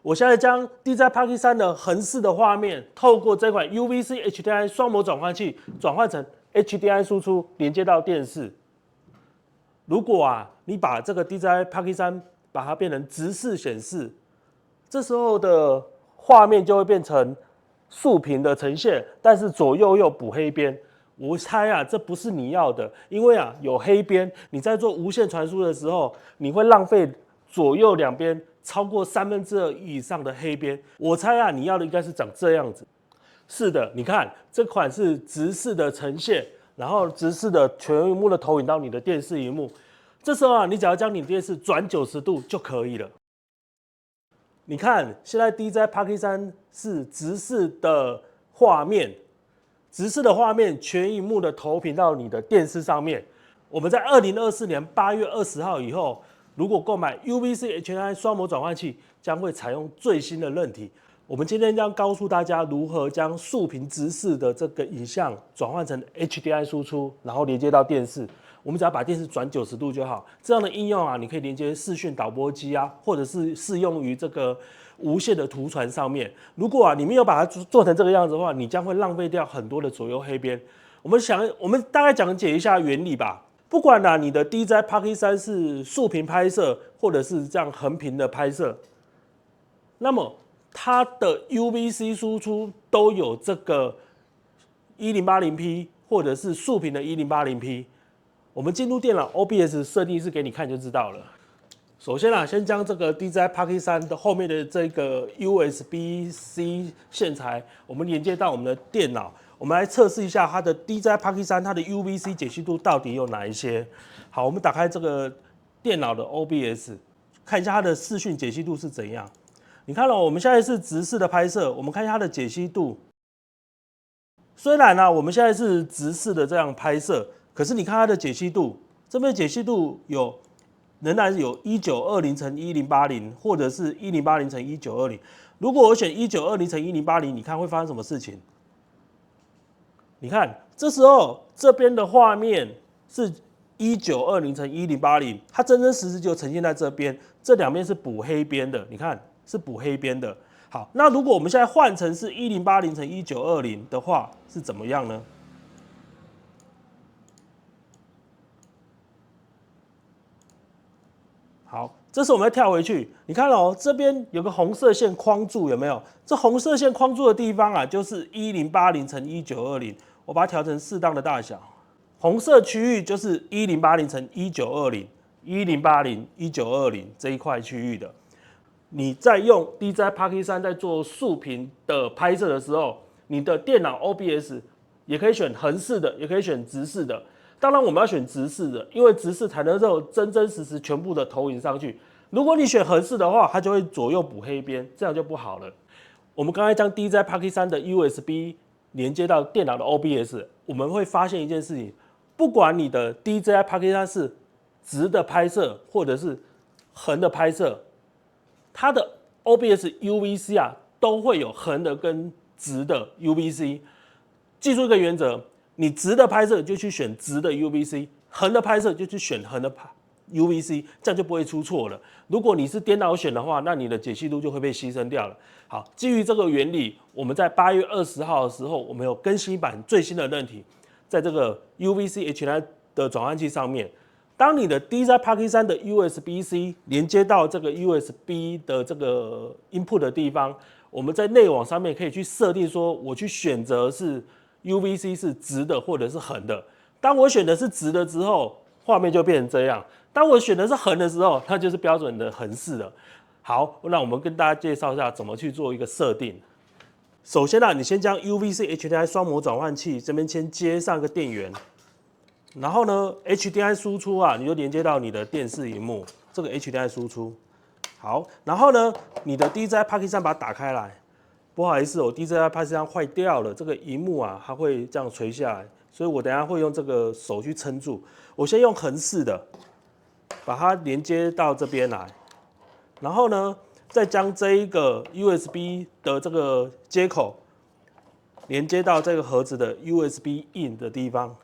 我现在将 DJI Pocket 3的横式的画面，透过这款 UVC HDMI 双模转换器转换成 HDMI 输出，连接到电视。如果你把这个 DJI Pocket 3把它变成直视显示，这时候的画面就会变成竖屏的呈现，但是左右又补黑边。我猜这不是你要的，因为有黑边，你在做无线传输的时候，你会浪费左右两边超过2/3以上的黑边。我猜你要的应该是长这样子。是的，你看这款是直视的呈现，然后直视的全萤幕的投影到你的电视萤幕。这时候你只要将你的电视转90度就可以了。你看，现在 DJI Pocket 3是直视的画面。直视的画面全萤幕的投屏到你的电视上面。我们在2024年8月20号以后，如果购买 UVC HDMI 双模转换器，将会采用最新的韧体。我们今天将告诉大家如何将竖屏直视的这个影像转换成 HDMI 输出，然后连接到电视。我们只要把电视转90度就好。这样的应用你可以连接视讯导播机或者是适用于这个无线的图传上面。如果你没有把它做成这个样子的话，你将会浪费掉很多的左右黑边。我们大概讲解一下原理吧。不管你的 DJI Pocket 3是竖屏拍摄，或者是这样横屏的拍摄，那么它的 UVC 输出都有这个1080p 或者是竖屏的1080p。我们进入电脑 OBS 设定是给你看就知道了。首先先将这个 DJI Pocket 3的后面的这个 USB-C 线材，我们连接到我们的电脑，我们来测试一下它的 DJI Pocket 3它的 UVC 解析度到底有哪一些。好，我们打开这个电脑的 OBS， 看一下它的视讯解析度是怎样。你看我们现在是直视的拍摄，我们看一下它的解析度。虽然我们现在是直视的这样拍摄，可是你看它的解析度，这边解析度仍然有1920×1080，或者是1080×1920。如果我选1920×1080，你看会发生什么事情？你看，这时候这边的画面是1920×1080，它真真实实就呈现在这边，这两边是补黑边的，你看是补黑边的。好，那如果我们现在换成是1080×1920的话，是怎么样呢？好，这时我们再跳回去，你看这边有个红色线框住，有没有？这红色线框住的地方就是1080×1920，我把它调成适当的大小。红色区域就是1080×1920，1080×1920这一块区域的。你在用 DJI Pocket 3在做竖屏的拍摄的时候，你的电脑 OBS 也可以选横式的，也可以选直视的。当然我们要选直视的，因为直视才能够真真实实全部的投影上去。如果你选横式的话，它就会左右补黑边，这样就不好了。我们刚才将 DJI Pocket 3的 USB 连接到电脑的 OBS， 我们会发现一件事情，不管你的 DJI Pocket 3是直的拍摄或者是横的拍摄，它的 OBS UVC 都会有横的跟直的 UVC。记住一个原则，你直的拍摄就去选直的 UVC， 横的拍摄就去选横的 UVC， 这样就不会出错了。如果你是颠倒选的话，那你的解析度就会被牺牲掉了。好，基于这个原理，我们在8月20号的时候，我们有更新版最新的韧体，在这个 UVC HDMI 的转换器上面。当你的 DJI Pocket 3的 USB-C 连接到这个 USB 的这个 input 的地方，我们在内网上面可以去设定说，我去选择是 UVC 是直的或者是横的。当我选的是直的之后，画面就变成这样；当我选的是横的时候，它就是标准的横式了。好，那我们跟大家介绍一下怎么去做一个设定。首先你先将 UVC HDMI 双模转换器这边先接上一个电源。然后呢 ，HDMI 输出你就连接到你的电视荧幕，这个 HDMI 输出。好，然后呢，你的 DJI Pocket 3把它打开来。不好意思，我 DJI Pocket 3坏掉了，这个荧幕它会这样垂下来，所以我等一下会用这个手去撑住。我先用横式的，把它连接到这边来，然后呢，再将这一个 USB 的这个接口连接到这个盒子的 USB in 的地方。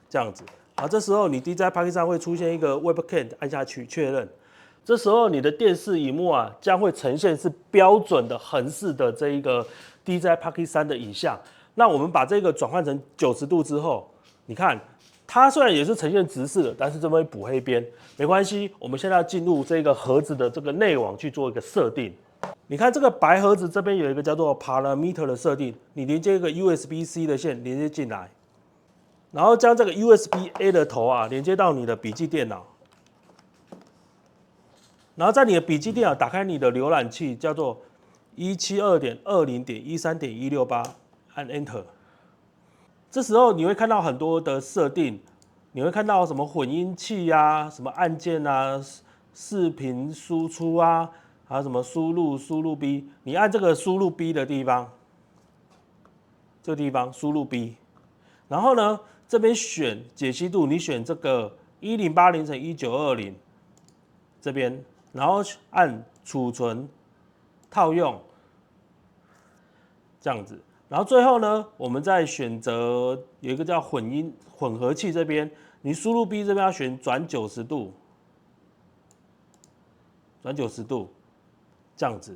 这样子，这时候你 DJI Pocket 3会出现一个 Webcam， 按下去确认。这时候你的电视荧幕啊，将会呈现是标准的横式的这一个 DJI Pocket 3的影像。那我们把这个转换成90度之后，你看它虽然也是呈现直视的，但是这边补黑边，没关系。我们现在要进入这个盒子的这个内网去做一个设定。你看这个白盒子这边有一个叫做 Parameter 的设定，你连接一个 USB-C 的线连接进来，然后将这个 USB-A 的头啊连接到你的笔记电脑。然后在你的笔记电脑打开你的浏览器，叫做 172.20.13.168， 按 Enter。这时候你会看到很多的设定，你会看到什么混音器啊、什么按键啊、视频输出啊，还有什么输入 B， 你按这个输入 B 的地方，这个地方输入 B， 然后呢这边选解析度，你选这个1080×1920这边。然后按储存套用，这样子。然后最后呢，我们再选择有一个叫混合器这边，你输入 B 这边要选转90度，转90度，这样子。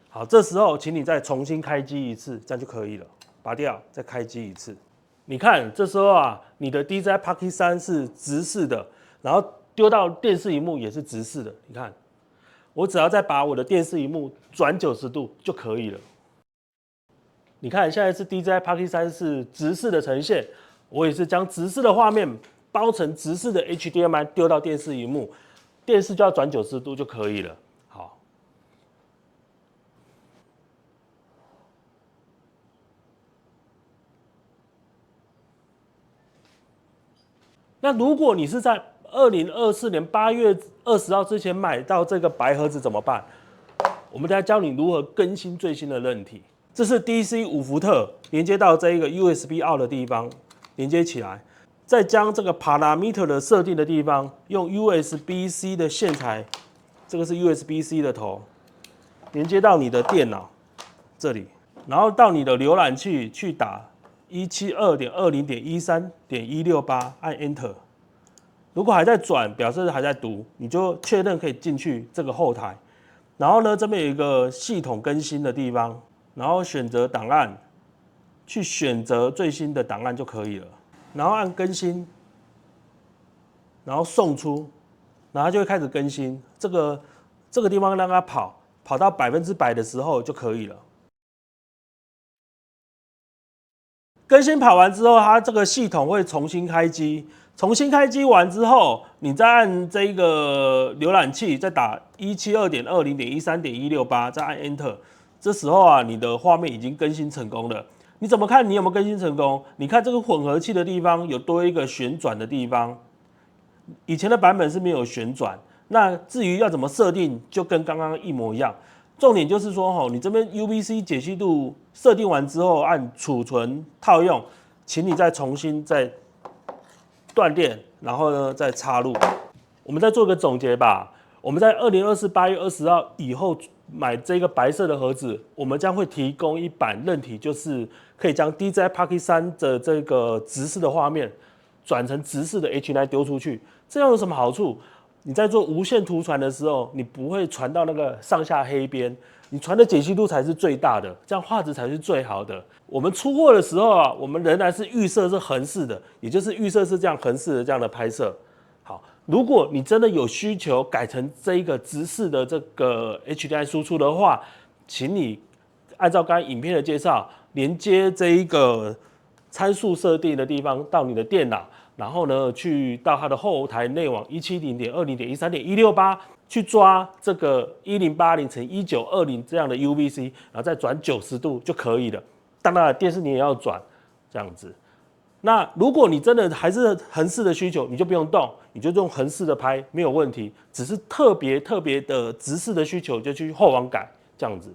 好，这时候请你再重新开机一次，这样就可以了。拔掉，再开机一次。你看，这时候啊，你的 DJI Pocket 3是直视的，然后丢到电视荧幕也是直视的，你看，我只要再把我的电视荧幕转90度就可以了。你看，现在是 DJI Pocket 3是直视的呈现，我也是将直视的画面包成直视的 HDMI 丢到电视荧幕，电视就要转90度就可以了。好，那如果你是在2024年8月20号之前买到这个白盒子怎么办？我们等一下教你如何更新最新的韧体。这是 DC 5伏特连接到这一个 USB out 的地方，连接起来，再将这个 Parameter 的设定的地方用 USB-C 的线材，这个是 USB-C 的头，连接到你的电脑这里，然后到你的浏览器去打172.20.13.168，按 Enter。如果还在转，表示还在读，你就确认可以进去这个后台。然后呢，这边有一个系统更新的地方，然后选择档案，去选择最新的档案就可以了。然后按更新，然后送出，然后它就会开始更新。这个地方让它跑到100%的时候就可以了。更新跑完之后，它这个系统会重新开机。重新开机完之后，你再按这个浏览器，再打172.20.13.168，再按 Enter。这时候啊，你的画面已经更新成功了。你怎么看你有没有更新成功？你看这个混合器的地方有多一个旋转的地方，以前的版本是没有旋转。那至于要怎么设定，就跟刚刚一模一样。重点就是说，你这边 UVC 解析度设定完之后，按储存套用，请你再重新断电，然后呢再插入。我们再做个总结吧。我们在2024 8月20号以后买这个白色的盒子，我们将会提供一版韧体，就是可以将 DJI Pocket 3的这个直视的画面转成直视的 H9 丢出去。这样有什么好处？你在做无线图传的时候，你不会传到那个上下黑边，你传的解析度才是最大的，这样画质才是最好的。我们出货的时候啊，我们仍然是预设是横式的，也就是预设是这样横式的这样的拍摄。好，如果你真的有需求改成这一个直视的这个 HDMI 输出的话，请你按照刚才影片的介绍，连接这一个参数设定的地方到你的电脑。然后呢，去到它的后台内网170.20.13.168去抓这个1080×1920这样的 UVC， 然后再转90度就可以了。当然，电视你也要转，这样子。那如果你真的还是横式的需求，你就不用动，你就用横式的拍没有问题。只是特别的直视的需求，就去后网改这样子。